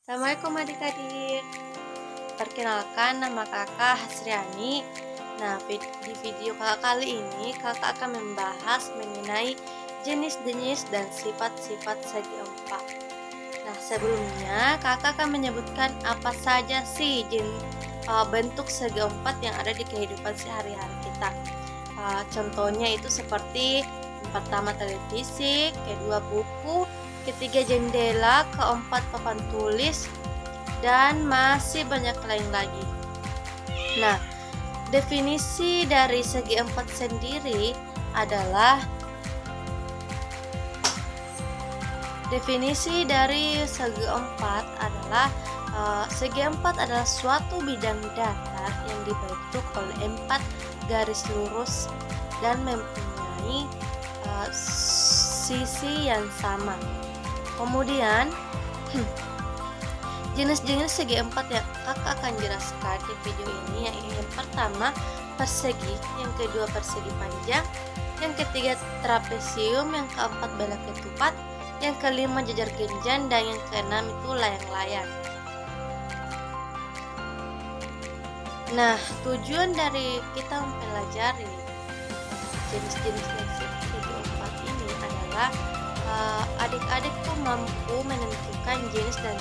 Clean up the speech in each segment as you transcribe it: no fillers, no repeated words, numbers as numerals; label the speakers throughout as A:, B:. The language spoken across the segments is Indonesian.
A: Assalamualaikum adik-adik. Perkenalkan, nama kakak Hasriani. Nah, di video kakak kali ini kakak akan membahas mengenai jenis-jenis dan sifat-sifat segi empat. Nah, sebelumnya kakak akan menyebutkan apa saja sih bentuk segi empat yang ada di kehidupan sehari-hari kita. Contohnya itu seperti pertama televisi, kedua buku, ketiga jendela, keempat papan tulis, dan masih banyak lain lagi. Nah, definisi dari segi empat sendiri adalah segi empat adalah suatu bidang datar yang dibentuk oleh empat garis lurus dan mempunyai sisi yang sama. Kemudian jenis-jenis segi empat yang kakak akan jelaskan di video ini, yaitu yang pertama persegi, yang kedua persegi panjang, yang ketiga trapesium, yang keempat bela ketupat, yang kelima jajar genjang, dan yang keenam itu layang-layang. Nah, tujuan dari kita mempelajari jenis-jenis segi empat ini adalah adik-adik tuh mampu menentukan jenis dan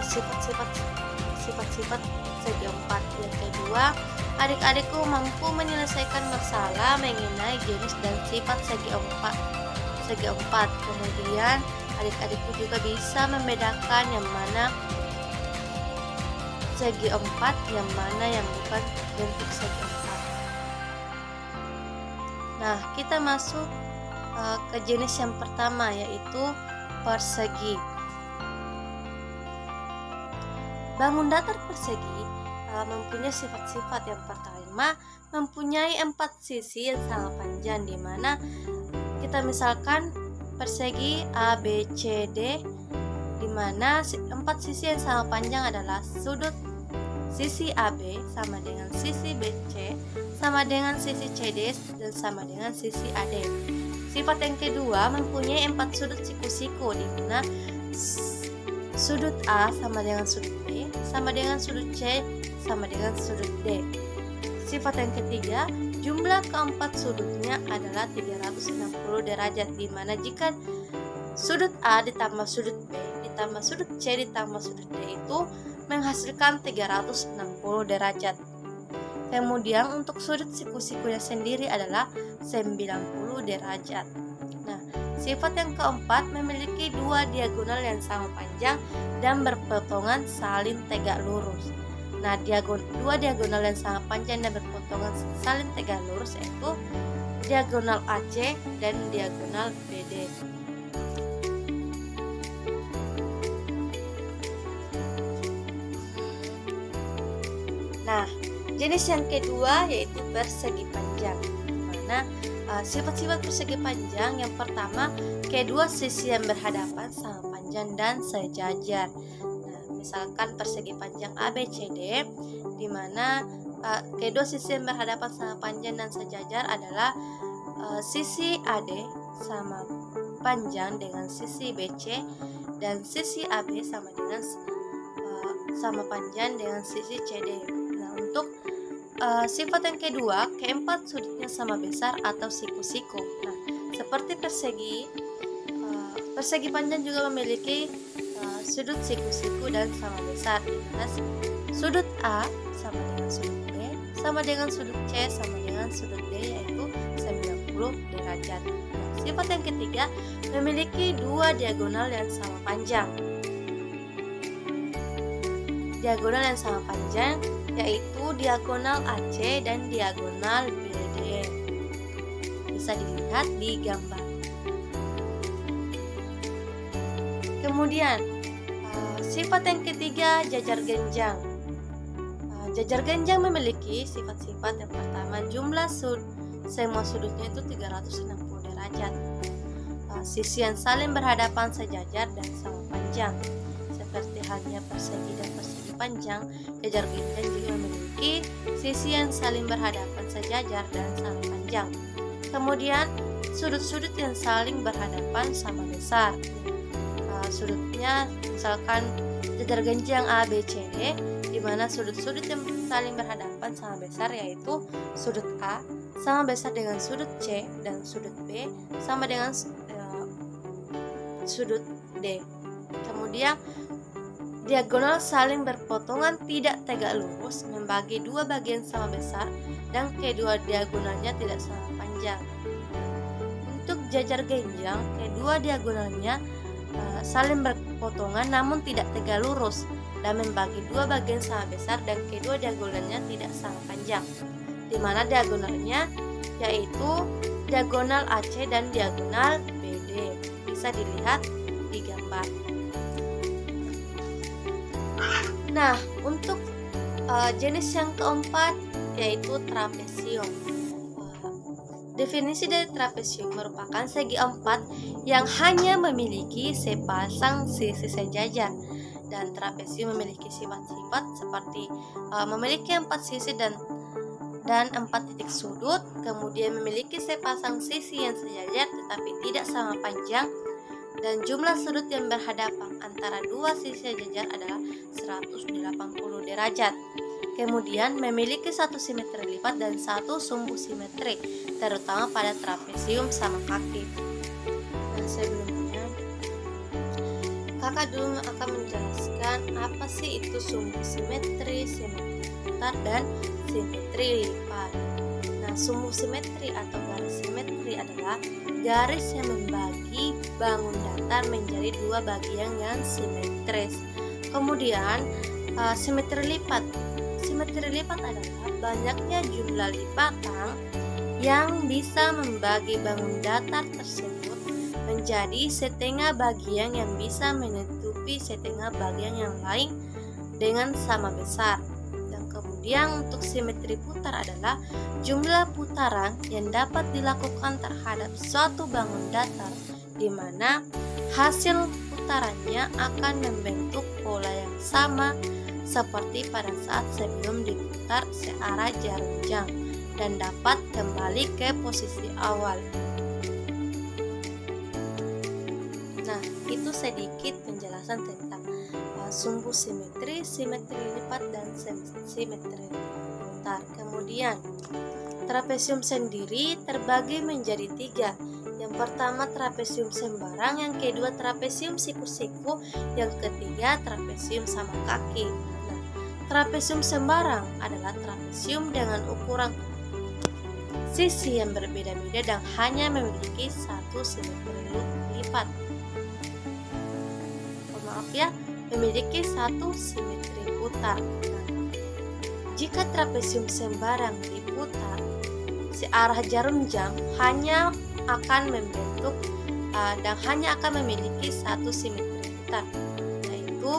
A: sifat-sifat segi empat. Yang kedua, adik-adikku mampu menyelesaikan masalah mengenai jenis dan sifat segi empat. Kemudian adik-adikku juga bisa membedakan yang mana segi empat, yang mana yang bukan bentuk segi empat. Nah, kita masuk ke jenis yang pertama, yaitu persegi. Bangun datar persegi mempunyai sifat-sifat. Yang pertama, mempunyai 4 sisi yang sama panjang, di mana kita misalkan persegi A, B, C, D, di mana 4 sisi yang sama panjang adalah sudut sisi AB sama dengan sisi BC sama dengan sisi CD dan sama dengan sisi AD. Sifat yang kedua, mempunyai 4 sudut siku-siku, di mana sudut A sama dengan sudut B sama dengan sudut C sama dengan sudut D. Sifat yang ketiga, jumlah keempat sudutnya adalah 360 derajat, di mana jika sudut A ditambah sudut B ditambah sudut C ditambah sudut D itu menghasilkan 360 derajat. Kemudian untuk sudut siku-sikunya sendiri adalah 90 derajat. Nah, sifat yang keempat, memiliki 2 diagonal yang sama panjang dan berpotongan saling tegak lurus. Nah, 2 diagonal yang sama panjang dan berpotongan saling tegak lurus yaitu diagonal AC dan diagonal BD. Nah, jenis yang kedua yaitu persegi panjang, di mana sifat-sifat persegi panjang yang pertama, kedua sisi yang berhadapan sama panjang dan sejajar. Nah, misalkan persegi panjang ABCD, di mana kedua sisi yang berhadapan sama panjang dan sejajar adalah sisi AD sama panjang dengan sisi BC dan sisi AB sama dengan sama panjang dengan sisi CD. Untuk sifat yang kedua, keempat sudutnya sama besar atau siku-siku. Nah, seperti persegi panjang juga memiliki sudut siku-siku dan sama besar, di mana sudut A sama dengan sudut B sama dengan sudut C sama dengan sudut D, yaitu 90 derajat. Sifat yang ketiga, memiliki 2 diagonal yang sama panjang. Diagonal yang sama panjang yaitu diagonal AC dan diagonal BD. Bisa dilihat di gambar. Kemudian sifat yang ketiga, jajar genjang. Jajar genjang memiliki sifat-sifat. Yang pertama, jumlah semua sudutnya itu 360 derajat. Sisi yang saling berhadapan sejajar dan sama panjang. Seperti halnya persegi dan persegi panjang, jajar genjang juga memiliki sisi yang saling berhadapan sejajar dan sama panjang. Kemudian sudut-sudut yang saling berhadapan sama besar. Sudutnya misalkan jajar genjang ABCD, di mana sudut-sudut yang saling berhadapan sama besar yaitu sudut A sama besar dengan sudut C dan sudut B sama dengan sudut D. Kemudian diagonal saling berpotongan tidak tegak lurus membagi dua bagian sama besar dan kedua diagonalnya tidak sama panjang. Untuk jajar genjang, kedua diagonalnya saling berpotongan namun tidak tegak lurus dan membagi dua bagian sama besar dan kedua diagonalnya tidak sama panjang, di mana diagonalnya yaitu diagonal AC dan diagonal BD. Bisa dilihat di gambar. Nah, untuk jenis yang keempat yaitu trapesium. Definisi dari trapesium merupakan segi empat yang hanya memiliki sepasang sisi sejajar, dan trapesium memiliki sifat-sifat seperti memiliki empat sisi dan empat titik sudut, kemudian memiliki sepasang sisi yang sejajar tetapi tidak sama panjang, dan jumlah sudut yang berhadapan antara dua sisi sejajar adalah 180 derajat. Kemudian memiliki satu simetri lipat dan satu sumbu simetri, terutama pada trapesium sama kaki. Nah, sebelumnya kakak dulu akan menjelaskan apa sih itu sumbu simetri, simetri putar, dan simetri lipat. Nah, sumbu simetri atau garis simetri adalah garis yang membagi bangun datar menjadi dua bagian yang simetris. Kemudian simetri lipat. Simetri lipat adalah banyaknya jumlah lipatan yang bisa membagi bangun datar tersebut menjadi setengah bagian yang bisa menutupi setengah bagian yang lain dengan sama besar. Dan kemudian untuk simetri putar adalah jumlah putaran yang dapat dilakukan terhadap suatu bangun datar di mana hasil putarannya akan membentuk pola yang sama seperti pada saat sebelum diputar searah jarum jam dan dapat kembali ke posisi awal. Nah, itu sedikit penjelasan tentang sumbu simetri, simetri lipat, dan simetri putar. Kemudian, trapesium sendiri terbagi menjadi tiga. Yang pertama trapesium sembarang, yang kedua trapesium siku-siku, yang ketiga trapesium sama kaki. Nah, trapesium sembarang adalah trapesium dengan ukuran sisi yang berbeda-beda dan hanya memiliki satu simetri lipat. Maaf ya, memiliki satu simetri putar. Nah, jika trapesium sembarang diputar searah jarum jam hanya akan membentuk dan hanya akan memiliki satu simetri putar, yaitu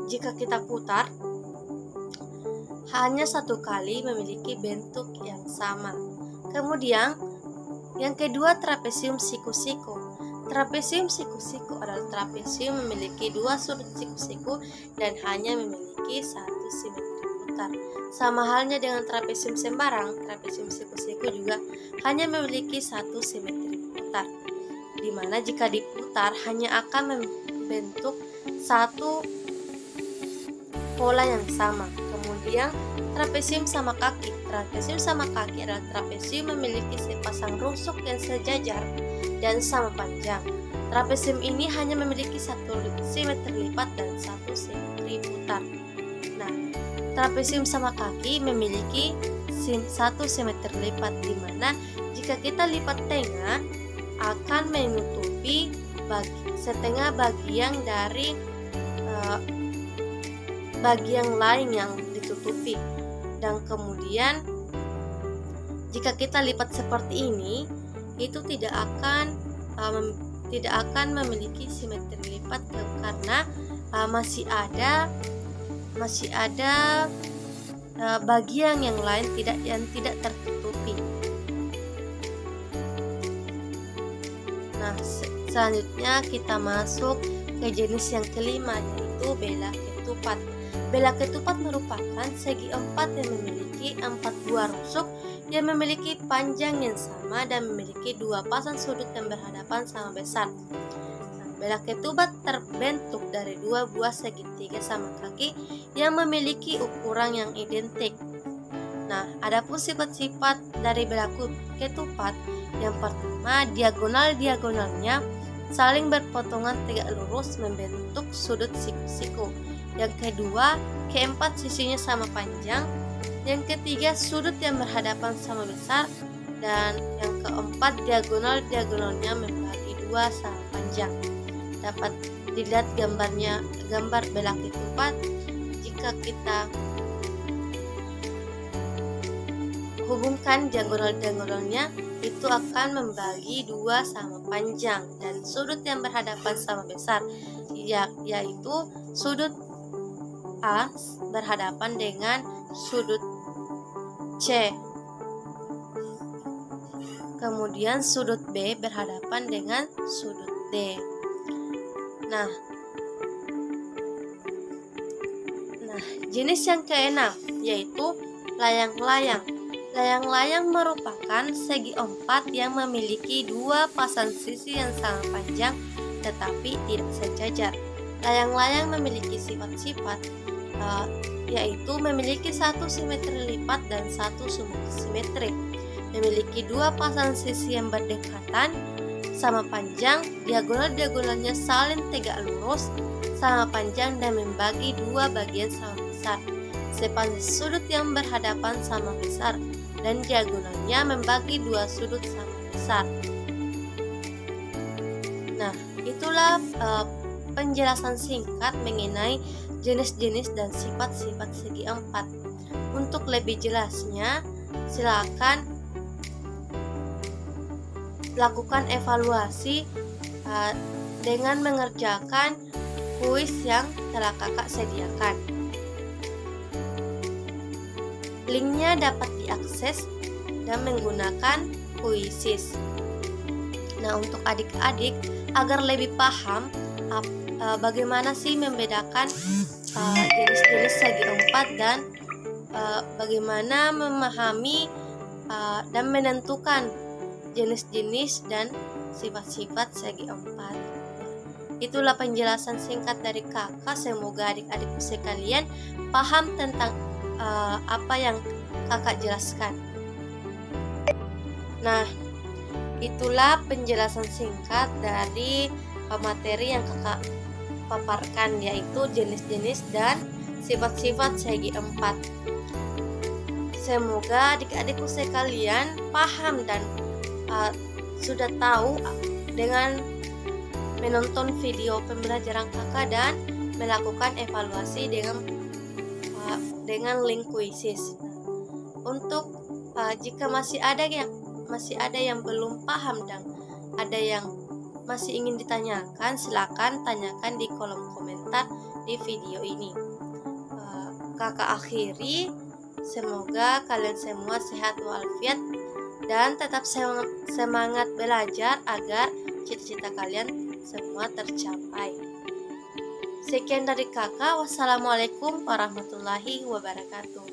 A: jika kita putar hanya satu kali memiliki bentuk yang sama. Kemudian yang kedua trapesium siku-siku. Trapesium siku-siku adalah trapesium memiliki dua sudut siku-siku dan hanya memiliki satu simetri putar. Sama halnya dengan trapesium sembarang, trapesium siku-siku juga hanya memiliki satu simetri putar, di mana jika diputar hanya akan membentuk satu pola yang sama. Kemudian trapesium sama kaki. Trapesium sama kaki adalah trapesium memiliki sepasang rusuk yang sejajar dan sama panjang. Trapesium ini hanya memiliki satu simetri lipat dan satu simetri putar. Nah, trapesium sama kaki memiliki satu simetri lipat, di mana jika kita lipat tengah akan menutupi setengah bagian dari bagian lain yang ditutupi. Dan kemudian jika kita lipat seperti ini, itu tidak akan memiliki simetri lipat karena masih ada bagian yang lain yang tidak tertutupi. Nah, selanjutnya kita masuk ke jenis yang kelima, yaitu bela ketupat. Bela ketupat merupakan segi empat yang memiliki empat buah rusuk yang memiliki panjang yang sama dan memiliki dua pasang sudut yang berhadapan sama besar. Nah, Bela ketupat terbentuk dari dua buah segitiga sama kaki yang memiliki ukuran yang identik. Nah, adapun sifat-sifat dari bela ketupat, yang pertama, diagonal-diagonalnya saling berpotongan tegak lurus membentuk sudut siku-siku. Yang kedua, keempat sisinya sama panjang. Yang ketiga, sudut yang berhadapan sama besar. Dan yang keempat, diagonal-diagonalnya membagi dua sama panjang. Dapat dilihat gambar bela ketupat. Jika kita hubungkan diagonal-diagonalnya, itu akan membagi dua sama panjang, dan sudut yang berhadapan sama besar yaitu sudut A berhadapan dengan sudut C, kemudian sudut B berhadapan dengan sudut D. Nah, jenis yang keenam yaitu layang-layang. Layang-layang merupakan segi empat yang memiliki dua pasang sisi yang sama panjang tetapi tidak sejajar. Layang-layang memiliki sifat-sifat yaitu memiliki satu simetri lipat dan satu simetri. Memiliki dua pasang sisi yang berdekatan sama panjang, diagonal-diagonalnya saling tegak lurus sama panjang dan membagi dua bagian sama besar. Sepanjang sudut yang berhadapan sama besar dan diagonalnya membagi dua sudut sama besar. Nah, itulah penjelasan singkat mengenai jenis-jenis dan sifat-sifat segi empat. Untuk lebih jelasnya, silakan lakukan evaluasi dengan mengerjakan kuis yang telah kakak sediakan. Linknya dapat diakses dan menggunakan Quizzes. Nah, untuk adik-adik agar lebih paham bagaimana sih membedakan jenis-jenis segi empat dan bagaimana memahami dan menentukan jenis-jenis dan sifat-sifat segi empat. Itulah penjelasan singkat dari kakak. Semoga adik-adik sekalian paham tentang apa yang kakak jelaskan. Nah, itulah penjelasan singkat dari materi yang kakak paparkan, yaitu jenis-jenis dan sifat-sifat segi empat. Semoga adik-adikku sekalian paham dan sudah tahu dengan menonton video pembelajaran kakak dan melakukan evaluasi dengan link Quizzes. Untuk jika masih ada yang belum paham dan ada yang masih ingin ditanyakan, silakan tanyakan di kolom komentar di video ini. Kakak akhiri, semoga kalian semua sehat walafiat dan tetap semangat belajar agar cita-cita kalian semua tercapai. Sekian dari kakak. Wassalamualaikum warahmatullahi wabarakatuh.